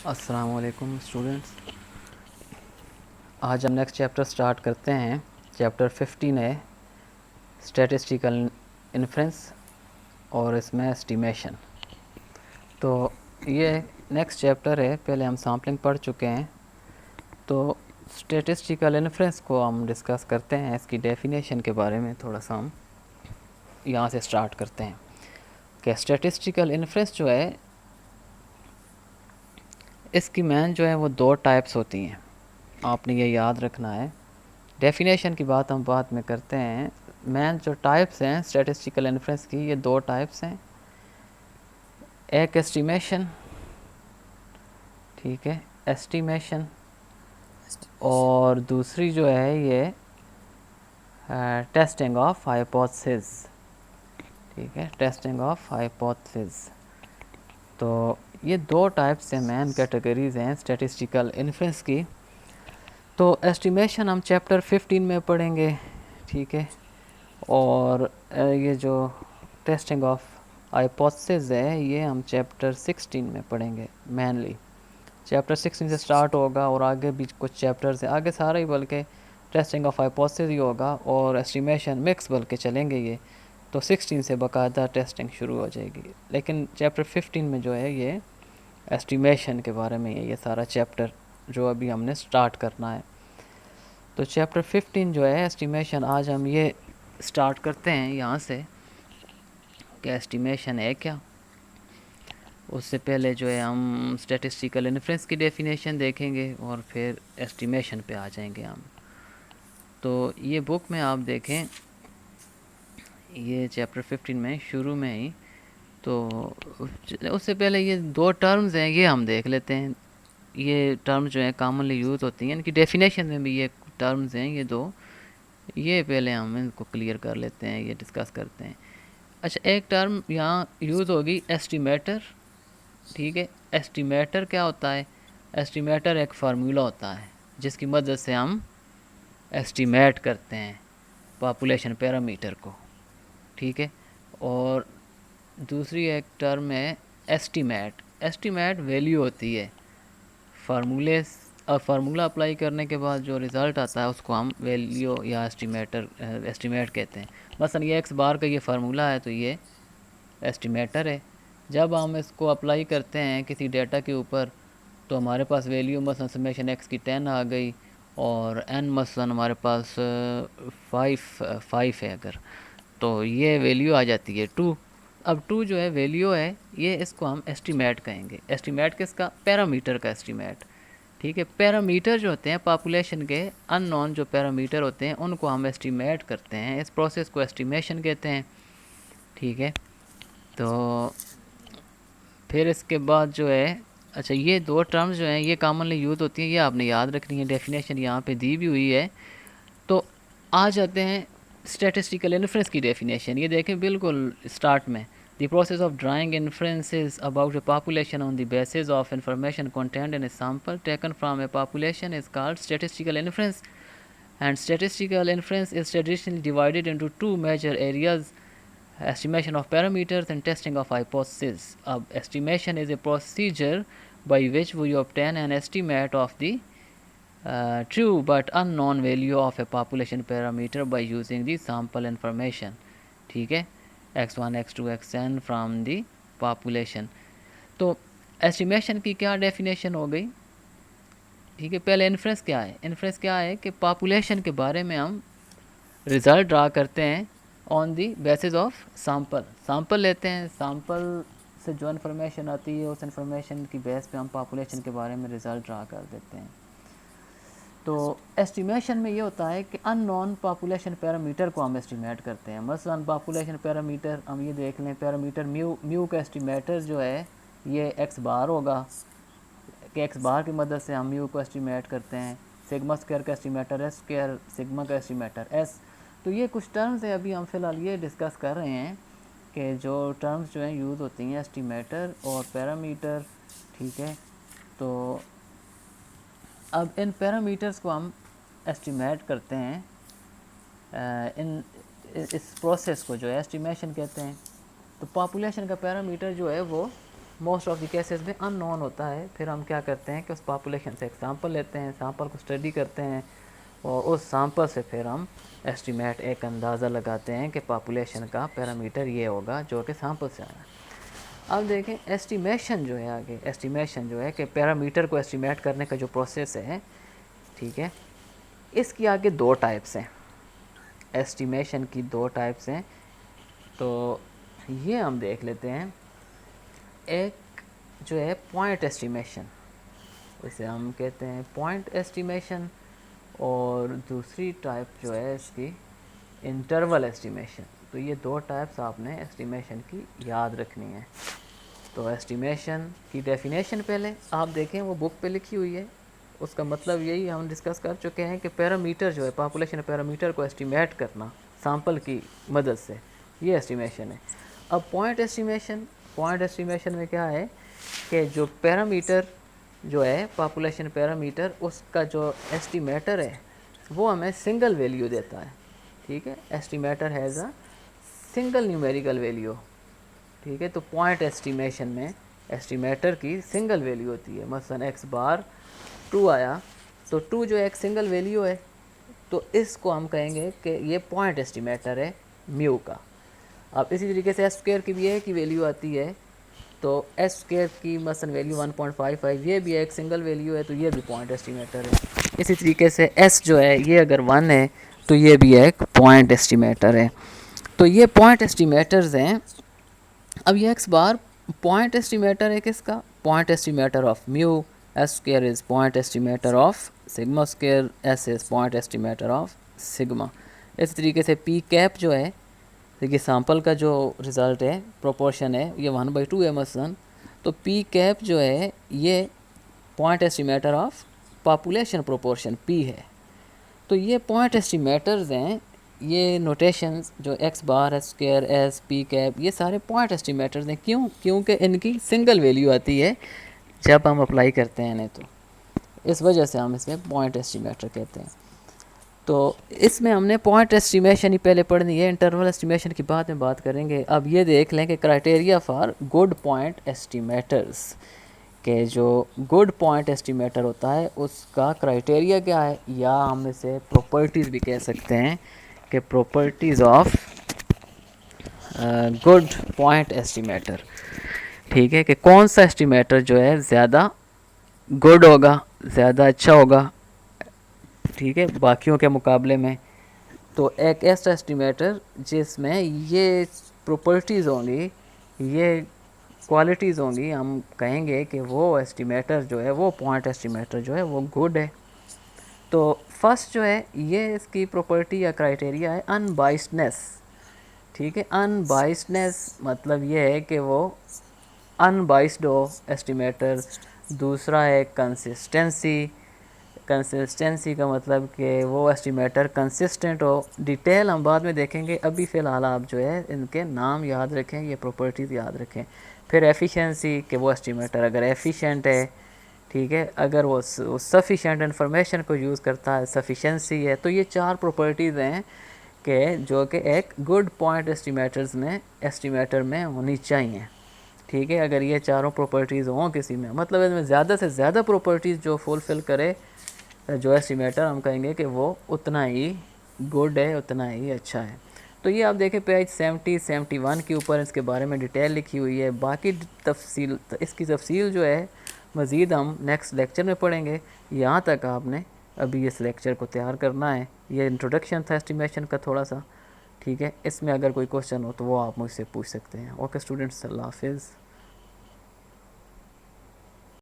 अस्सलाम वालेकुम स्टूडेंट्स। आज हम नेक्स्ट चैप्टर स्टार्ट करते हैं। चैप्टर 15 है स्टैटिस्टिकल इन्फ्रेंस और इसमें एस्टिमेशन। तो ये नेक्स्ट चैप्टर है, पहले हम सैम्पलिंग पढ़ चुके हैं। तो स्टैटिस्टिकल इन्फ्रेंस को हम डिस्कस करते हैं, इसकी डेफिनेशन के बारे में थोड़ा सा हम यहाँ से स्टार्ट करते हैं कि स्टैटिस्टिकल इन्फ्रेंस जो है इसकी मैन जो है वो दो टाइप्स होती हैं, आपने ये याद रखना है। डेफिनेशन की बात हम बाद में करते हैं। मैन जो टाइप्स हैं स्टैटिस्टिकल इन्फ्रेंस की, ये दो टाइप्स हैं। एक एस्टिमेशन, ठीक है, एस्टिमेशन, और दूसरी जो है ये टेस्टिंग ऑफ हाइपोथेसिस, ठीक है, टेस्टिंग ऑफ हाइपोथेसिस। तो ये दो टाइप्स हैं, मैन कैटेगरीज हैं स्टैटिस्टिकल इन्फ्रेंस की। तो एस्टिमेशन हम चैप्टर 15 में पढ़ेंगे, ठीक है, और ये जो टेस्टिंग ऑफ हाइपोथेसिस है ये हम चैप्टर 16 में पढ़ेंगे। मेनली चैप्टर 16 से स्टार्ट होगा और आगे भी कुछ चैप्टर्स हैं, आगे सारा ही बल्कि टेस्टिंग ऑफ हाइपोथेसिस ही होगा और एस्टिमेशन मिक्स बल्कि चलेंगे ये। तो 16 से बाकायदा टेस्टिंग शुरू हो जाएगी, लेकिन चैप्टर 15 में जो है ये एस्टिमेशन के बारे में है, ये सारा चैप्टर जो अभी हमने स्टार्ट करना है। तो चैप्टर 15 जो है एस्टिमेशन, आज हम ये स्टार्ट करते हैं यहाँ से कि एस्टिमेशन है क्या। उससे पहले जो है हम स्टैटिस्टिकल इन्फ्रेंस की डेफिनेशन देखेंगे और फिर एस्टिमेशन पे आ जाएंगे हम। तो ये बुक में आप देखें, ये चैप्टर 15 में शुरू में ही, तो उससे पहले ये दो टर्म्स हैं ये हम देख लेते हैं। ये टर्म्स जो हैं कॉमनली यूज़ होती हैं, इनकी डेफिनेशन में भी ये टर्म्स हैं ये दो, ये पहले हम इनको क्लियर कर लेते हैं, ये डिस्कस करते हैं। अच्छा, एक टर्म यहाँ यूज़ होगी एस्टिमेटर, ठीक है। एस्टिमेटर क्या होता है? एस्टिमेटर एक फार्मूला होता है जिसकी मदद से हम एस्टिमेट करते हैं पॉपुलेशन पैरामीटर को, ठीक है। और दूसरी एक टर्म है एस्टिमेट। एस्टिमेट वैल्यू होती है फार्मूले, और फार्मूला अप्लाई करने के बाद जो रिज़ल्ट आता है उसको हम वैल्यू या एस्टिमेट कहते हैं। मसलन ये एक्स बार का ये फार्मूला है तो ये एस्टिमेटर है। जब हम इसको अप्लाई करते हैं किसी डेटा के ऊपर तो हमारे पास वैल्यू मसलन समेशन एक्स की 10 आ गई और एन मसलन हमारे पास 5 है अगर, तो ये वैल्यू आ जाती है 2। अब 2 जो है वैल्यू है, ये इसको हम एस्टिमेट कहेंगे। एस्टिमेट किसका? पैरामीटर का एस्टिमेट, ठीक है। पैरामीटर जो होते हैं पॉपुलेशन के, अननोन जो पैरामीटर होते हैं उनको हम एस्टिमेट करते हैं, इस प्रोसेस को एस्टिमेशन कहते हैं, ठीक है। तो फिर इसके बाद जो है, अच्छा ये दो टर्म्स जो हैं ये कॉमनली यूज़ होती हैं, ये आपने याद रखनी है, डेफिनेशन यहाँ पे दी भी हुई है। तो आ जाते हैं स्टैटिस्टिकल इन्फ्रेंस की डेफिनेशन, ये देखें बिल्कुल स्टार्ट में, the process of drawing inferences about A population on the basis of information content in A sample taken from A population is called statistical inference, and statistical inference is traditionally divided into two major areas: estimation of parameters and testing of hypotheses. Estimation is a procedure by which we obtain an estimate of the true but unknown value of a population parameter by using the sample information, ठीक है, x1 x2 xn from the population। तो estimation की क्या definition हो गई, ठीक है। पहले इन्फ्रेंस क्या है? इन्फ्रेंस क्या है कि पॉपुलेशन के बारे में हम रिज़ल्ट ड्रा करते हैं on the basis of sample. Sample लेते हैं, सैम्पल से जो इन्फॉर्मेशन आती है उस इन्फॉर्मेशन की बेस पे हम पॉपुलेशन के बारे में रिज़ल्ट ड्रा कर देते हैं। तो एस्टिमेशन में ये होता है कि अननोन पॉपुलेशन पैरामीटर को हम एस्टिमेट करते हैं। मसलन पॉपुलेशन पैरामीटर हम ये देख लें, पैरामीटर म्यू का एस्टिमेटर जो है ये एक्स बार होगा, कि एक्स बार की मदद से हम म्यू को एस्टिमेट करते हैं। सिग्मा स्क्वायर का एस्टिमेटर एस स्क्वायर, सिग्मा का एस्टिमेटर एस। तो ये कुछ टर्म्स हैं, अभी हम फ़िलहाल ये डिस्कस कर रहे हैं कि जो टर्म्स जो हैं यूज़ होती हैं एस्टिमेटर और पैरामीटर, ठीक है। तो अब इन पैरामीटर्स को हम एस्टिमेट करते हैं, इन इस प्रोसेस को जो है एस्टिमेशन कहते हैं। तो पॉपुलेशन का पैरामीटर जो है वो मोस्ट ऑफ द केसेस में अननोन होता है। फिर हम क्या करते हैं कि उस पॉपुलेशन से एग्जाम्पल लेते हैं, सैम्पल को स्टडी करते हैं और उस सैम्पल से फिर हम एस्टीमेट एक अंदाज़ा लगाते हैं कि पॉपुलेशन का पैरामीटर ये होगा जो कि सैम्पल से आया। अब देखें एस्टीमेशन जो है, आगे एस्टीमेशन जो है कि पैरामीटर को एस्टीमेट करने का जो प्रोसेस है, ठीक है, इसकी आगे दो टाइप्स हैं, एस्टीमेशन की दो टाइप्स हैं। तो ये हम देख लेते हैं। एक जो है पॉइंट एस्टीमेशन, इसे हम कहते हैं पॉइंट एस्टीमेशन, और दूसरी टाइप जो है इसकी इंटरवल एस्टीमेशन। तो ये दो टाइप्स आपने एस्टीमेशन की याद रखनी है। तो एस्टीमेशन की डेफिनेशन पहले आप देखें, वो बुक पे लिखी हुई है। उसका मतलब यही हम डिस्कस कर चुके हैं कि पैरामीटर जो है, पॉपुलेशन पैरामीटर को एस्टीमेट करना सैम्पल की मदद से, ये एस्टीमेशन है। अब पॉइंट एस्टीमेशन में क्या है कि जो पैरामीटर जो है पॉपुलेशन पैरामीटर, उसका जो एस्टीमेटर है वो हमें सिंगल वैल्यू देता है, ठीक है। Estimator has a single numerical value, ठीक है। तो पॉइंट एस्टीमेशन में एस्टीमेटर की सिंगल वैल्यू होती है। मसलन एक्स बार 2 आया, तो 2 जो एक सिंगल वैल्यू है, तो इसको हम कहेंगे कि ये पॉइंट एस्टीमेटर है म्यू का। अब इसी तरीके से एस स्क्वायर की भी एक ही वैल्यू आती है, तो एस स्क्वायर की मसलन वैल्यू 1.55, ये भी एक सिंगल वैल्यू है, तो ये भी पॉइंट एस्टीमेटर है। इसी तरीके से एस जो है ये अगर 1 है तो ये भी एक पॉइंट एस्टीमेटर है। तो ये पॉइंट एस्टीमेटर्स हैं। अब ये एक्स बार पॉइंट एस्टीमेटर है किसका? Point estimator of mu. S square is point estimator of sigma square, S is point estimator of sigma. इस तरीके से पी कैप जो है, देखिए सैम्पल का जो रिज़ल्ट है प्रोपोर्शन है ये 1/2 है मसलन, तो पी कैप जो है ये point estimator of population proportion p है। तो ये पॉइंट एस्टीमेटर्स हैं, ये नोटेशंस जो x bar, s square, s, p cap, ये सारे पॉइंट एस्टीमेटर्स हैं। क्यों? क्योंकि इनकी सिंगल वैल्यू आती है जब हम अप्लाई करते हैं इन्हें, तो इस वजह से हम इसमें पॉइंट एस्टीमेटर कहते हैं। तो इसमें हमने पॉइंट एस्टीमेशन ही पहले पढ़नी है, इंटरवल एस्टीमेशन की बाद में बात करेंगे। अब ये देख लें कि क्राइटेरिया फॉर गुड पॉइंट एस्टीमेटर्स, के जो गुड पॉइंट एस्टीमेटर होता है उसका क्राइटेरिया क्या है, या हम इसे प्रॉपर्टीज़ भी कह सकते हैं कि properties of good point estimator, ठीक है। कि कौन सा एस्टीमेटर जो है ज़्यादा गुड होगा, ज़्यादा अच्छा होगा, ठीक है, बाकियों के मुकाबले में। तो एक ऐसा एस्टीमेटर जिसमें ये प्रॉपर्टीज़ होंगी, ये क्वालिटीज़ होंगी, हम कहेंगे कि वो एस्टीमेटर जो है, वो पॉइंट एस्टीमेटर जो है वो गुड है। तो फर्स्ट जो है ये इसकी प्रॉपर्टी या क्राइटेरिया है अनबाइस्डनेस, ठीक है। अनबाइस्डनेस मतलब ये है कि वो अनबाइस्ड हो एस्टीमेटर। दूसरा है कंसिस्टेंसी। कंसिस्टेंसी का मतलब कि वो एस्टीमेटर कंसिस्टेंट हो। डिटेल हम बाद में देखेंगे, अभी फ़िलहाल आप जो है इनके नाम याद रखें, ये प्रॉपर्टीज़ याद रखें। फिर एफिशिएंसी, कि वो एस्टीमेटर अगर एफिशिएंट है, ठीक है, अगर वो सफिशेंट इन्फॉर्मेशन को यूज़ करता है, सफिशेंसी है। तो ये 4 प्रॉपर्टीज़ हैं कि जो कि एक गुड पॉइंट एस्टीमेटर में होनी चाहिए, ठीक है। अगर ये चारों प्रॉपर्टीज़ हों किसी में, मतलब इसमें ज़्यादा से ज़्यादा प्रॉपर्टीज़ जो फुलफ़िल करे जो एस्टीमेटर, हम कहेंगे कि वो उतना ही गुड है, उतना ही अच्छा है। तो ये आप देखें पेज 71 के ऊपर इसके बारे में डिटेल लिखी हुई है। बाकी तफसील, इसकी तफसील जो है मज़ीद हम नेक्स्ट लेक्चर में पढ़ेंगे। यहाँ तक आपने अभी इस लेक्चर को तैयार करना है। ये इंट्रोडक्शन था एस्टीमेशन का थोड़ा सा, ठीक है। इसमें अगर कोई क्वेश्चन हो तो वो आप मुझसे पूछ सकते हैं। ओके स्टूडेंट्स, अल्लाह हाफिज़।